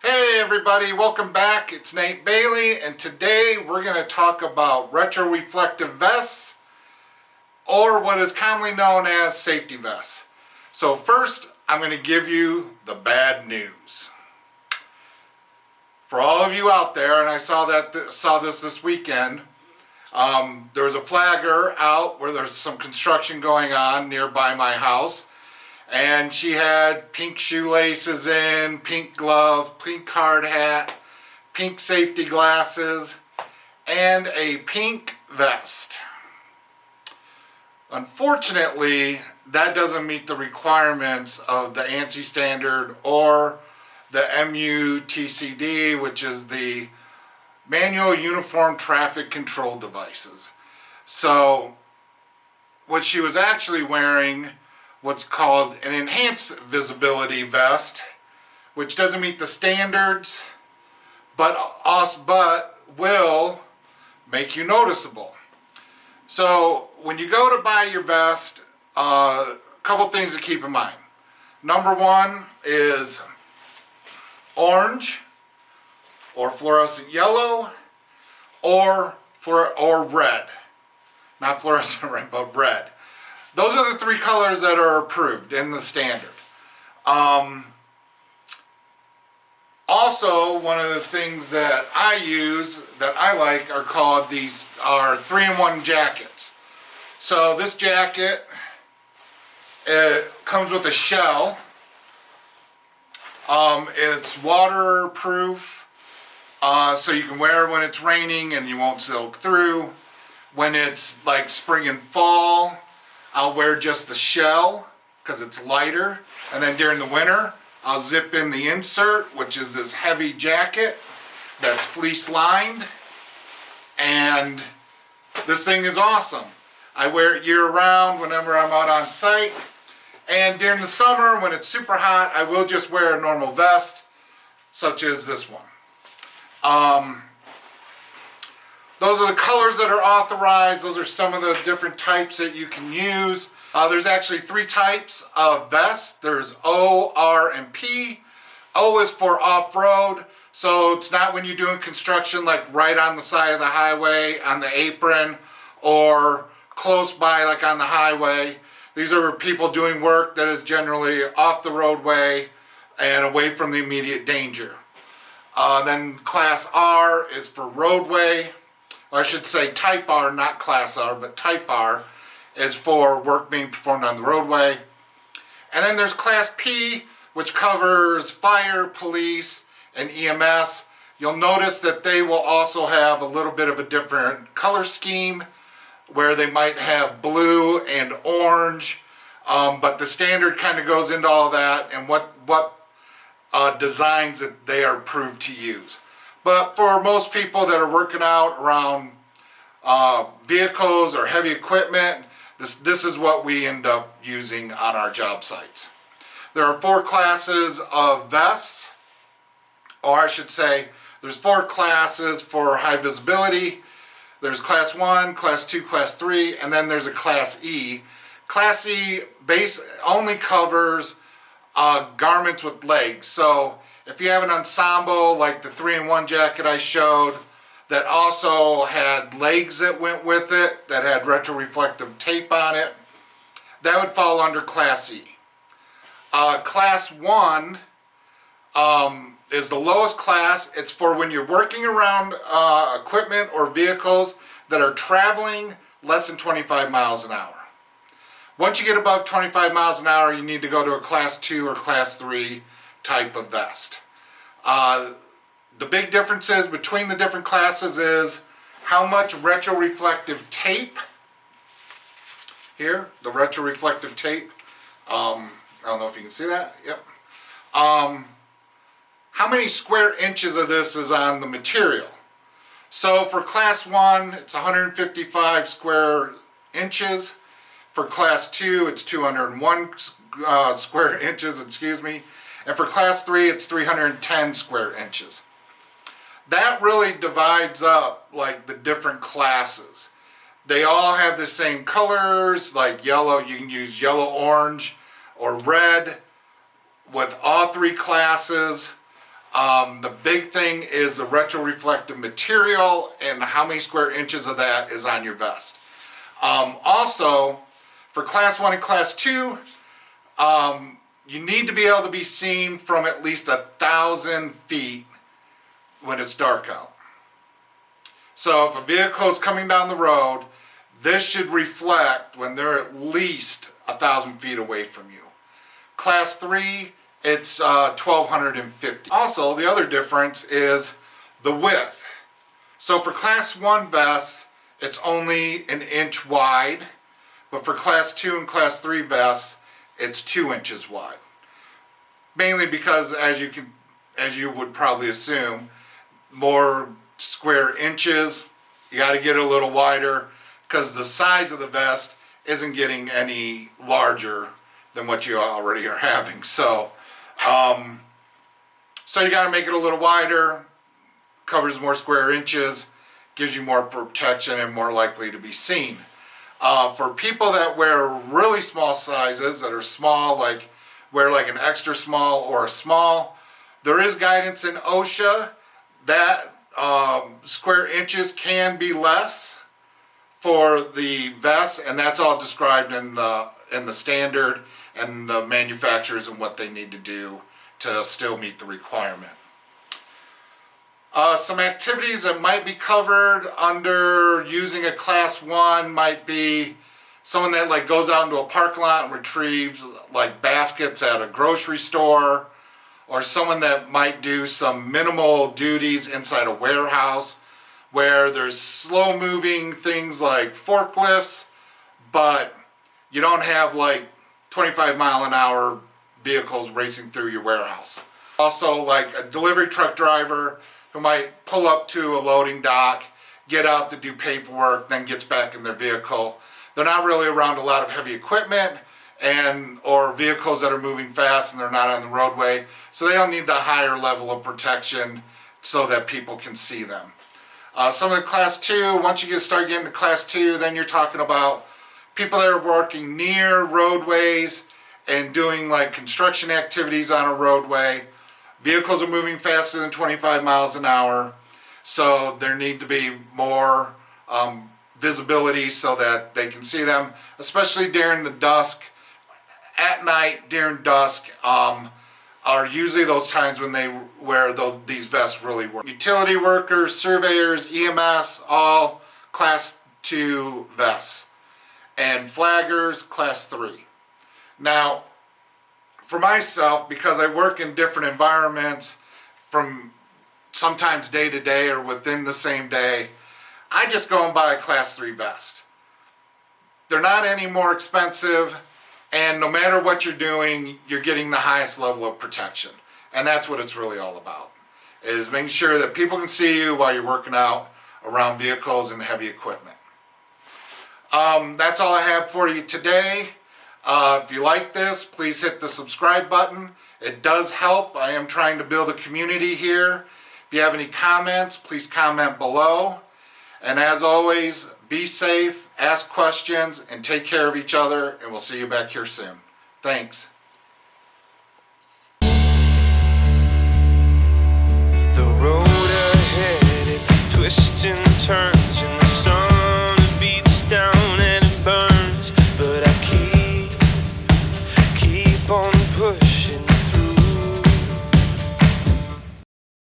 Hey everybody, welcome back. It's Nate Bailey, and today we're going to talk about retroreflective vests, or what is commonly known as safety vests. So first, I'm going to give you the bad news. For all of you out there, and I saw this weekend, there was a flagger out where there's some construction going on nearby my house. And she had pink shoelaces in, pink gloves, pink hard hat, pink safety glasses, and a pink vest. Unfortunately, that doesn't meet the requirements of the ANSI standard or the MUTCD, which is the Manual Uniform Traffic Control Devices. So, what she was actually wearing, what's called an enhanced visibility vest, which doesn't meet the standards, but will make you noticeable. So when you go to buy your vest, a couple things to keep in mind. Number one is orange or fluorescent yellow or red. Not fluorescent red, but red. Those are the three colors that are approved in the standard. Also, one of the things that I use that I like are called these 3-in-1 jackets. So this jacket, it comes with a shell. It's waterproof, so you can wear it when it's raining and you won't soak through. When it's like spring and fall, I'll wear just the shell because it's lighter, and then during the winter I'll zip in the insert, which is this heavy jacket that's fleece lined, and this thing is awesome. I wear it year round whenever I'm out on site, and during the summer when it's super hot I will just wear a normal vest such as this one. Those are the colors that are authorized. Those are some of the different types that you can use. There's actually 3 types of vests. There's O, R, and P. O is for off-road, so it's not when you're doing construction like right on the side of the highway, on the apron, or close by like on the highway. These are people doing work that is generally off the roadway and away from the immediate danger. Then Class R is for roadway. Or I should say Type R, not Class R, but Type R is for work being performed on the roadway. And then there's Class P, which covers fire, police, and EMS. You'll notice that they will also have a little bit of a different color scheme, where they might have blue and orange, but the standard kind of goes into all that and what designs that they are approved to use. But for most people that are working out around vehicles or heavy equipment, this is what we end up using on our job sites. There are 4 classes of vests, or I should say there's 4 classes for high visibility. There's Class 1, Class 2, Class 3, and then there's a Class E. Class E only covers garments with legs. So if you have an ensemble like the 3-in-1 jacket I showed that also had legs that went with it, that had retroreflective tape on it, that would fall under Class E. Class 1 is the lowest class. It's for when you're working around equipment or vehicles that are traveling less than 25 miles an hour. Once you get above 25 miles an hour, you need to go to a Class 2 or Class 3 type of vest. The big differences between the different classes is how much retroreflective tape. Here, the retroreflective tape. I don't know if you can see that. Yep. How many square inches of this is on the material? So for Class 1, it's 155 square inches. For Class 2, it's 201 square inches, excuse me. And for Class 3, it's 310 square inches. That really divides up like the different classes. They all have the same colors, like yellow. You can use yellow, orange, or red with all 3 classes. The big thing is the retroreflective material and how many square inches of that is on your vest. Also, for Class 1 and Class 2, you need to be able to be seen from at least 1,000 feet when it's dark out. So if a vehicle is coming down the road, this should reflect when they're at least 1,000 feet away from you. Class 3, it's 1,250. Also, the other difference is the width. So for Class 1 vests, it's only 1 inch wide, but for Class 2 and Class 3 vests, it's 2 inches wide. Mainly because, as you would probably assume, more square inches, you got to get it a little wider because the size of the vest isn't getting any larger than what you already are having. So you got to make it a little wider, covers more square inches, gives you more protection and more likely to be seen. For people that wear really small sizes, that are small, like wear like an extra small or a small, there is guidance in OSHA that square inches can be less for the vest, and that's all described in the standard and the manufacturers and what they need to do to still meet the requirement. Some activities that might be covered under using a Class 1 might be someone that like goes out into a parking lot and retrieves like baskets at a grocery store, or someone that might do some minimal duties inside a warehouse where there's slow moving things like forklifts, but you don't have like 25-mile-an-hour vehicles racing through your warehouse. Also, like a delivery truck driver who might pull up to a loading dock, get out to do paperwork, then gets back in their vehicle. They're not really around a lot of heavy equipment or vehicles that are moving fast and they're not on the roadway, so they don't need the higher level of protection so that people can see them. Some of the Class 2, once you start getting to Class 2, then you're talking about people that are working near roadways and doing like construction activities on a roadway. Vehicles are moving faster than 25 miles an hour, so there need to be more visibility so that they can see them, especially during the dusk. At night, during dusk, are usually those times when they wear these vests really work. Utility workers, surveyors, EMS, all Class 2 vests. And flaggers, Class 3. Now, for myself, because I work in different environments from sometimes day to day or within the same day, I just go and buy a Class 3 vest. They're not any more expensive, and no matter what you're doing, you're getting the highest level of protection. And that's what it's really all about, is making sure that people can see you while you're working out around vehicles and heavy equipment. That's all I have for you today. If you like this, please hit the subscribe button. It does help. I am trying to build a community here. If you have any comments, please comment below. And as always, be safe, ask questions, and take care of each other, and we'll see you back here soon. Thanks.